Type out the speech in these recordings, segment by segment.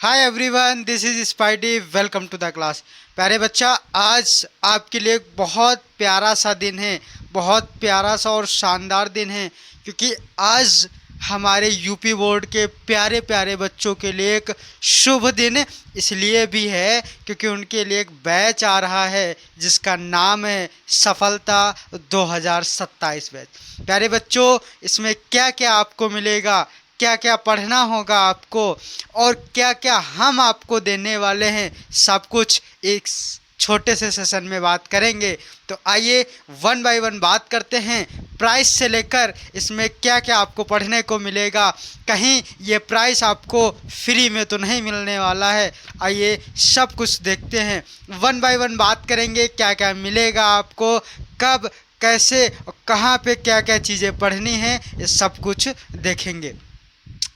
Hi everyone, this is Spidey. Welcome to the class. प्यारे बच्चा, आज आपके लिए एक बहुत प्यारा सा दिन है, बहुत प्यारा सा और शानदार दिन है, क्योंकि आज हमारे यूपी बोर्ड के प्यारे प्यारे बच्चों के लिए एक शुभ दिन इसलिए भी है क्योंकि उनके लिए एक बैच आ रहा है जिसका नाम है सफलता 2027 बैच। प्यारे बच्चों, इसमें क्या क्या आपको मिलेगा, क्या क्या पढ़ना होगा आपको और क्या क्या हम आपको देने वाले हैं, सब कुछ एक छोटे से सेशन में बात करेंगे। तो आइए वन बाय वन बात करते हैं। प्राइस से लेकर इसमें क्या क्या आपको पढ़ने को मिलेगा, कहीं ये प्राइस आपको फ्री में तो नहीं मिलने वाला है। आइए सब कुछ देखते हैं, वन बाय वन बात करेंगे क्या क्या मिलेगा आपको, कब कैसे और कहाँ पे क्या क्या चीज़ें पढ़नी हैं, ये सब कुछ देखेंगे।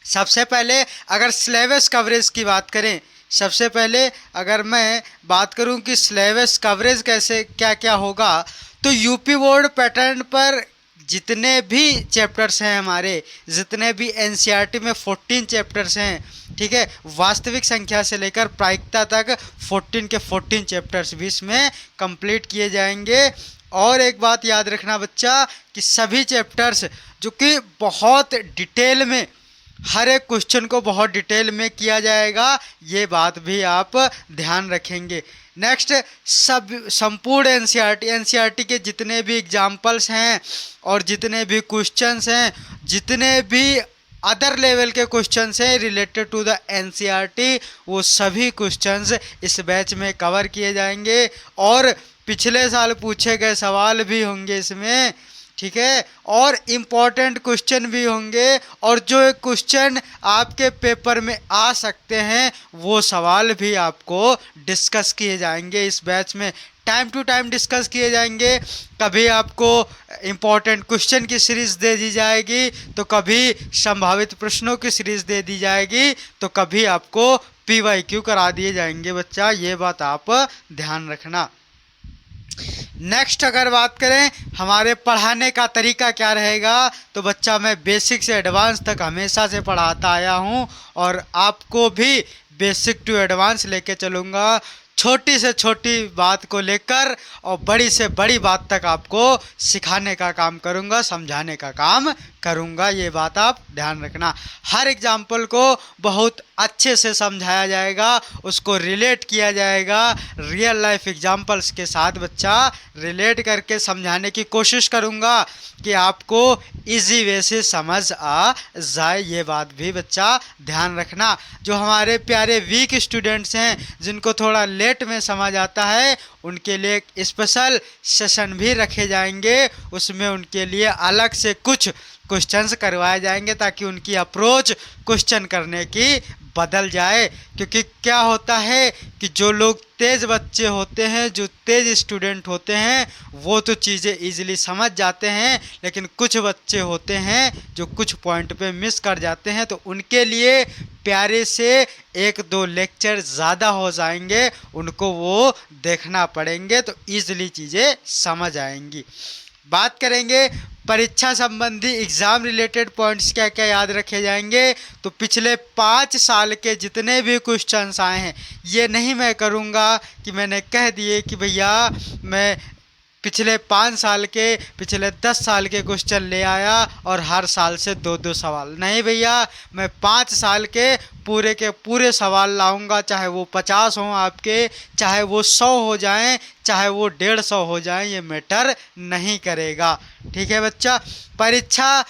सबसे पहले अगर सिलेबस कवरेज की बात करें, सबसे पहले अगर मैं बात करूं कि सिलेबस कवरेज कैसे क्या क्या होगा, तो यूपी बोर्ड पैटर्न पर जितने भी चैप्टर्स हैं हमारे, जितने भी एनसीईआरटी में 14 चैप्टर्स हैं, ठीक है, वास्तविक संख्या से लेकर प्रायिकता तक 14 के 14 चैप्टर्स भी इसमें कंप्लीट किए जाएंगे। और एक बात याद रखना बच्चा कि सभी चैप्टर्स जो कि बहुत डिटेल में, हर एक क्वेश्चन को बहुत डिटेल में किया जाएगा, ये बात भी आप ध्यान रखेंगे। नेक्स्ट, सब संपूर्ण एनसीईआरटी के जितने भी एग्जाम्पल्स हैं और जितने भी क्वेश्चंस हैं, जितने भी अदर लेवल के क्वेश्चंस हैं रिलेटेड टू द एनसीईआरटी, वो सभी क्वेश्चंस इस बैच में कवर किए जाएंगे और पिछले साल पूछे गए सवाल भी होंगे इसमें, ठीक है, और इम्पॉर्टेंट क्वेश्चन भी होंगे, और जो एक क्वेश्चन आपके पेपर में आ सकते हैं वो सवाल भी आपको डिस्कस किए जाएंगे इस बैच में। टाइम टू टाइम डिस्कस किए जाएंगे। कभी आपको इम्पॉर्टेंट क्वेश्चन की सीरीज़ दे दी जाएगी, तो कभी संभावित प्रश्नों की सीरीज़ दे दी जाएगी, तो कभी आपको PYQ करा दिए जाएंगे बच्चा, ये बात आप ध्यान रखना। नेक्स्ट अगर बात करें हमारे पढ़ाने का तरीका क्या रहेगा, तो बच्चा मैं बेसिक से एडवांस तक हमेशा से पढ़ाता आया हूं और आपको भी बेसिक टू एडवांस लेके चलूँगा। छोटी से छोटी बात को लेकर और बड़ी से बड़ी बात तक आपको सिखाने का काम करूँगा, समझाने का काम करूँगा, ये बात आप ध्यान रखना। हर एग्जाम्पल को बहुत अच्छे से समझाया जाएगा, उसको रिलेट किया जाएगा, रियल लाइफ एग्जाम्पल्स के साथ बच्चा रिलेट करके समझाने की कोशिश करूँगा कि आपको इजी वे से समझ आ जाए, ये बात भी बच्चा ध्यान रखना। जो हमारे प्यारे वीक स्टूडेंट्स हैं, जिनको थोड़ा लेट में समझ आता है, उनके लिए एक स्पेशल सेशन भी रखे जाएंगे, उसमें उनके लिए अलग से कुछ क्वेश्चंस करवाए जाएंगे ताकि उनकी अप्रोच क्वेश्चन करने की बदल जाए। क्योंकि क्या होता है कि जो लोग तेज़ बच्चे होते हैं, जो तेज़ स्टूडेंट होते हैं, वो तो चीज़ें इजीली समझ जाते हैं, लेकिन कुछ बच्चे होते हैं जो कुछ पॉइंट पे मिस कर जाते हैं, तो उनके लिए प्यारे से एक दो लेक्चर ज़्यादा हो जाएंगे, उनको वो देखना पड़ेंगे, तो ईज़िली चीज़ें समझ आएंगी। बात करेंगे परीक्षा संबंधी एग्ज़ाम रिलेटेड पॉइंट्स क्या क्या याद रखे जाएंगे, तो पिछले 5 साल के जितने भी क्वेश्चंस आए हैं, ये नहीं मैं करूँगा कि मैंने कह दिए कि भैया मैं पिछले 5 साल के, पिछले 10 साल के क्वेश्चन ले आया और हर साल से 2-2 सवाल। नहीं भैया, मैं 5 साल के पूरे सवाल लाऊंगा, चाहे वो 50 हों आपके, चाहे वो 100 हो जाएं, चाहे वो 150 हो जाएं, ये मैटर नहीं करेगा, ठीक है बच्चा। परीक्षा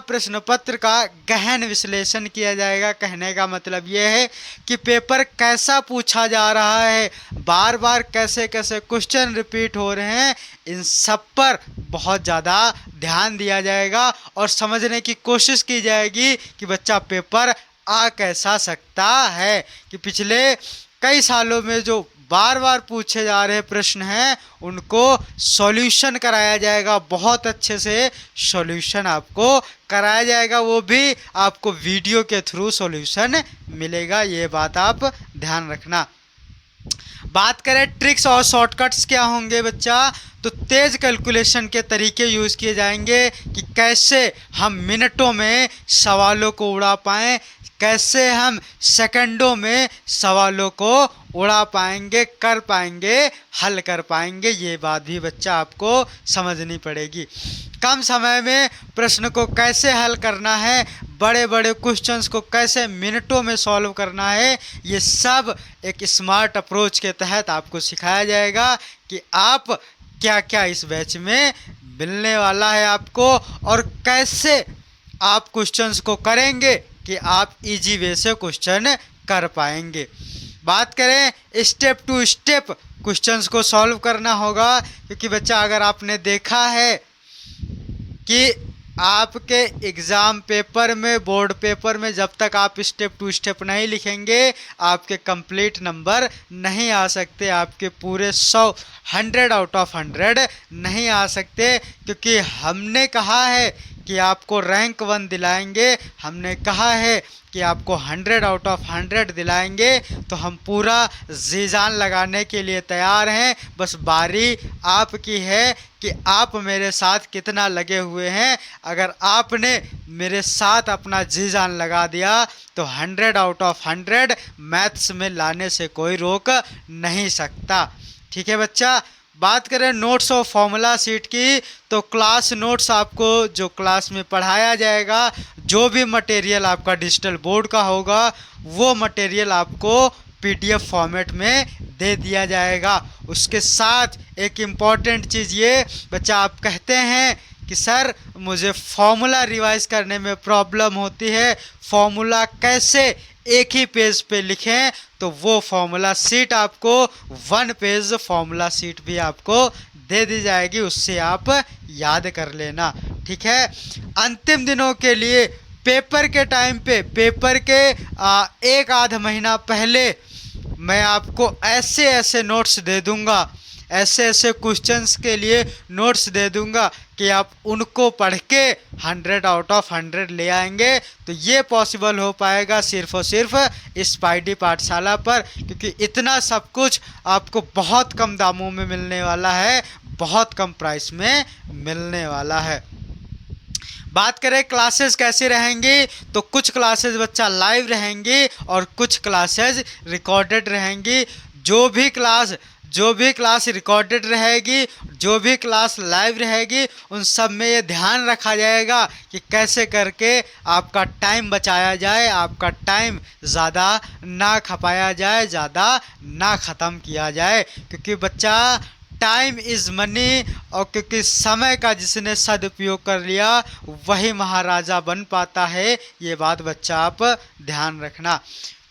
प्रश्न पत्र का गहन विश्लेषण किया जाएगा। कहने का मतलब ये है कि पेपर कैसा पूछा जा रहा है, बार बार कैसे कैसे क्वेश्चन रिपीट हो रहे हैं, इन सब पर बहुत ज़्यादा ध्यान दिया जाएगा और समझने की कोशिश की जाएगी कि बच्चा पेपर आ कैसा सकता है। कि पिछले कई सालों में जो बार बार पूछे जा रहे प्रश्न हैं, उनको सॉल्यूशन कराया जाएगा, बहुत अच्छे से सॉल्यूशन आपको कराया जाएगा, वो भी आपको वीडियो के थ्रू सॉल्यूशन मिलेगा, ये बात आप ध्यान रखना। बात करें ट्रिक्स और शॉर्टकट्स क्या होंगे बच्चा, तो तेज़ कैलकुलेशन के तरीके यूज़ किए जाएंगे कि कैसे हम मिनटों में सवालों को उड़ा पाएँ, कैसे हम सेकंडों में सवालों को उड़ा पाएंगे, कर पाएंगे, हल कर पाएंगे। ये बात भी बच्चा आपको समझनी पड़ेगी। कम समय में प्रश्न को कैसे हल करना है, बड़े बड़े क्वेश्चंस को कैसे मिनटों में सॉल्व करना है, ये सब एक स्मार्ट अप्रोच के तहत आपको सिखाया जाएगा कि आप क्या क्या इस बैच में मिलने वाला है आपको, और कैसे आप क्वेश्चंस को करेंगे कि आप इजी वे से क्वेश्चन कर पाएंगे। बात करें स्टेप टू स्टेप क्वेश्चंस को सॉल्व करना होगा, क्योंकि बच्चा अगर आपने देखा है कि आपके एग्ज़ाम पेपर में, बोर्ड पेपर में जब तक आप स्टेप टू स्टेप नहीं लिखेंगे आपके कंप्लीट नंबर नहीं आ सकते, आपके पूरे 100 आउट ऑफ 100 नहीं आ सकते, क्योंकि हमने कहा है कि आपको रैंक 1 दिलाएंगे, हमने कहा है कि आपको 100 आउट ऑफ 100 दिलाएंगे। तो हम पूरा जी जान लगाने के लिए तैयार हैं, बस बारी आपकी है कि आप मेरे साथ कितना लगे हुए हैं। अगर आपने मेरे साथ अपना जी जान लगा दिया तो 100 आउट ऑफ 100 मैथ्स में लाने से कोई रोक नहीं सकता। ठीक है बच्चा। बात करें नोट्स और फॉर्मूला सीट की, तो क्लास नोट्स आपको जो क्लास में पढ़ाया जाएगा, जो भी मटेरियल आपका डिजिटल बोर्ड का होगा, वो मटेरियल आपको PDF फॉर्मेट में दे दिया जाएगा। उसके साथ एक इम्पॉर्टेंट चीज़ ये बच्चा, आप कहते हैं कि सर मुझे फॉर्मूला रिवाइज करने में प्रॉब्लम होती है, फॉर्मूला कैसे एक ही पेज पे लिखें, तो वो फॉर्मूला सीट आपको 1 पेज फॉर्मूला सीट भी आपको दे दी जाएगी, उससे आप याद कर लेना। ठीक है। अंतिम दिनों के लिए पेपर के टाइम पे, पेपर के 1 आध महीना पहले मैं आपको ऐसे ऐसे नोट्स दे दूंगा, ऐसे ऐसे क्वेश्चंस के लिए नोट्स दे दूंगा कि आप उनको पढ़ के 100 आउट ऑफ 100 ले आएंगे। तो ये पॉसिबल हो पाएगा सिर्फ और सिर्फ इस स्पाइडी पाठशाला पर, क्योंकि इतना सब कुछ आपको बहुत कम दामों में मिलने वाला है, बहुत कम प्राइस में मिलने वाला है। बात करें क्लासेस कैसी रहेंगी, तो कुछ क्लासेस बच्चा लाइव रहेंगी और कुछ क्लासेस रिकॉर्डेड रहेंगी। जो भी क्लास रिकॉर्डेड रहेगी, जो भी क्लास लाइव रहेगी, उन सब में ये ध्यान रखा जाएगा कि कैसे करके आपका टाइम बचाया जाए, आपका टाइम ज़्यादा ना खपाया जाए, ज़्यादा ना ख़त्म किया जाए, क्योंकि बच्चा टाइम इज़ मनी, और क्योंकि समय का जिसने सदुपयोग कर लिया वही महाराजा बन पाता है। ये बात बच्चा आप ध्यान रखना।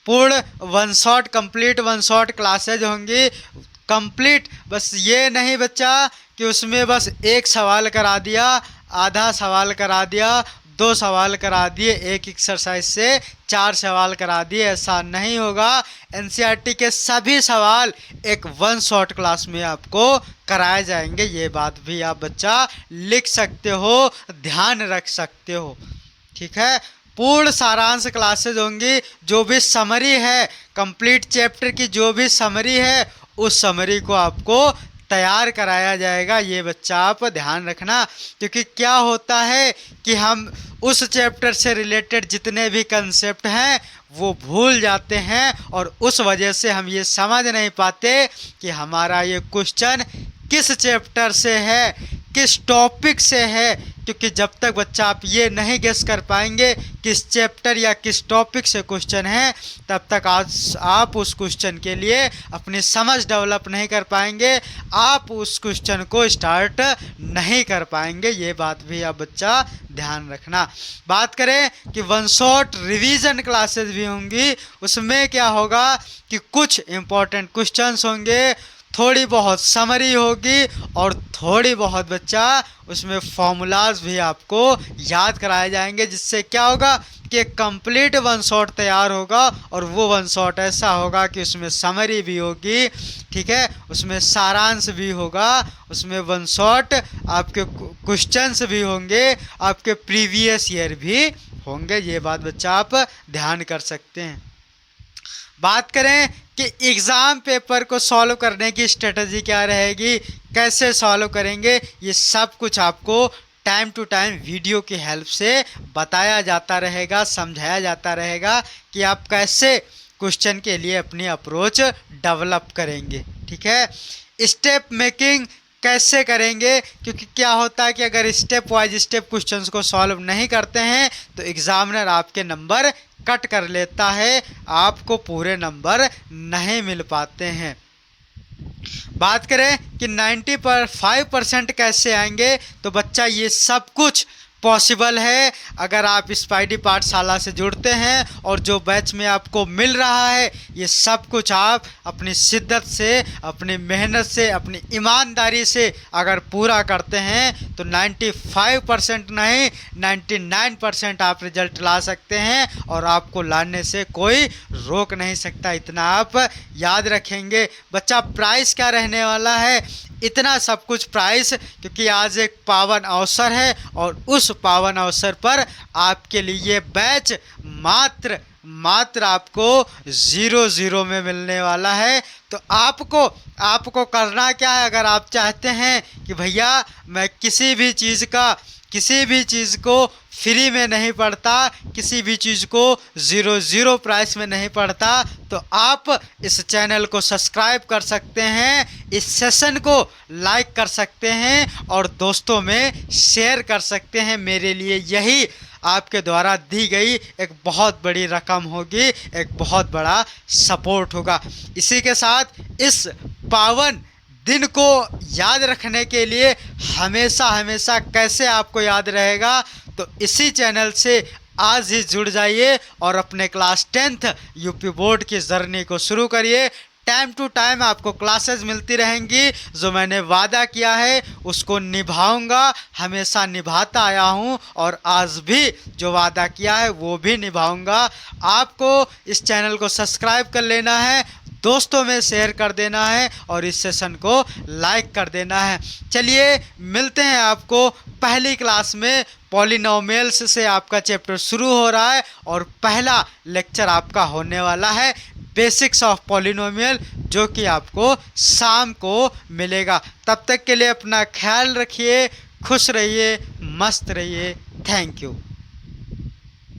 पूर्ण 1 शॉट कंप्लीट 1 शॉट क्लासेज होंगी कंप्लीट। बस ये नहीं बच्चा कि उसमें बस 1 सवाल करा दिया, आधा सवाल करा दिया, 2 सवाल करा दिए, एक एक्सरसाइज से 4 सवाल करा दिए, ऐसा नहीं होगा। NCERT के सभी सवाल एक 1 शॉट क्लास में आपको कराए जाएंगे। ये बात भी आप बच्चा लिख सकते हो, ध्यान रख सकते हो। ठीक है। पूर्ण सारांश क्लासेज होंगी, जो भी समरी है कंप्लीट चैप्टर की, जो भी समरी है उस समरी को आपको तैयार कराया जाएगा। ये बच्चा आप ध्यान रखना, क्योंकि क्या होता है कि हम उस चैप्टर से रिलेटेड जितने भी कंसेप्ट हैं वो भूल जाते हैं, और उस वजह से हम ये समझ नहीं पाते कि हमारा ये क्वेश्चन किस चैप्टर से है, किस टॉपिक से है, क्योंकि जब तक बच्चा आप ये नहीं गेस कर पाएंगे किस चैप्टर या किस टॉपिक से क्वेश्चन है, तब तक आज आप उस क्वेश्चन के लिए अपनी समझ डेवलप नहीं कर पाएंगे, आप उस क्वेश्चन को स्टार्ट नहीं कर पाएंगे। ये बात भी आप बच्चा ध्यान रखना। बात करें कि 1 शॉट रिवीजन क्लासेस भी होंगी, उसमें क्या होगा कि कुछ इम्पोर्टेंट क्वेश्चंस होंगे, थोड़ी बहुत समरी होगी, और थोड़ी बहुत बच्चा उसमें फॉर्मूलाज भी आपको याद कराए जाएंगे, जिससे क्या होगा कि कंप्लीट 1 शॉट तैयार होगा। और वो 1 शॉट ऐसा होगा कि उसमें समरी भी होगी, ठीक है, उसमें सारांश भी होगा, उसमें 1 शॉट आपके क्वेश्चंस भी होंगे, आपके प्रीवियस ईयर भी होंगे। ये बात बच्चा आप ध्यान कर सकते हैं। बात करें कि एग्ज़ाम पेपर को सॉल्व करने की स्ट्रेटजी क्या रहेगी, कैसे सॉल्व करेंगे, ये सब कुछ आपको टाइम टू टाइम वीडियो की हेल्प से बताया जाता रहेगा, समझाया जाता रहेगा कि आप कैसे क्वेश्चन के लिए अपनी अप्रोच डेवलप करेंगे। ठीक है, स्टेप मेकिंग कैसे करेंगे, क्योंकि क्या होता है कि अगर स्टेप वाइज स्टेप क्वेश्चंस को सॉल्व नहीं करते हैं तो एग्जामिनर आपके नंबर कट कर लेता है, आपको पूरे नंबर नहीं मिल पाते हैं। बात करें कि 95% कैसे आएंगे, तो बच्चा ये सब कुछ पॉसिबल है अगर आप स्पाइडी पाठशाला से जुड़ते हैं और जो बैच में आपको मिल रहा है ये सब कुछ आप अपनी शिद्दत से, अपनी मेहनत से, अपनी ईमानदारी से अगर पूरा करते हैं तो 95% नहीं 99% आप रिजल्ट ला सकते हैं और आपको लाने से कोई रोक नहीं सकता। इतना आप याद रखेंगे। बच्चा प्राइस क्या रहने वाला है, इतना सब कुछ प्राइस, क्योंकि आज एक पावन अवसर है और उस पावन अवसर पर आपके लिए बैच मात्र आपको 0 में मिलने वाला है। तो आपको करना क्या है, अगर आप चाहते हैं कि भैया मैं किसी भी चीज़ को फ्री में नहीं पढ़ता, किसी भी चीज़ को 0 प्राइस में नहीं पढ़ता, तो आप इस चैनल को सब्सक्राइब कर सकते हैं, इस सेशन को लाइक कर सकते हैं और दोस्तों में शेयर कर सकते हैं। मेरे लिए यही आपके द्वारा दी गई एक बहुत बड़ी रकम होगी, एक बहुत बड़ा सपोर्ट होगा। इसी के साथ इस पावन दिन को याद रखने के लिए हमेशा कैसे आपको याद रहेगा, तो इसी चैनल से आज ही जुड़ जाइए और अपने क्लास 10th यूपी बोर्ड की जर्नी को शुरू करिए। टाइम टू टाइम आपको क्लासेस मिलती रहेंगी। जो मैंने वादा किया है उसको निभाऊंगा, हमेशा निभाता आया हूं और आज भी जो वादा किया है वो भी निभाऊंगा। आपको इस चैनल को सब्सक्राइब कर लेना है, दोस्तों में शेयर कर देना है और इस सेशन को लाइक कर देना है। चलिए मिलते हैं आपको पहली क्लास में। पॉलिनोमियल्स से आपका चैप्टर शुरू हो रहा है और पहला लेक्चर आपका होने वाला है बेसिक्स ऑफ पॉलिनोमियल, जो कि आपको शाम को मिलेगा। तब तक के लिए अपना ख्याल रखिए, खुश रहिए, मस्त रहिए। Thank you.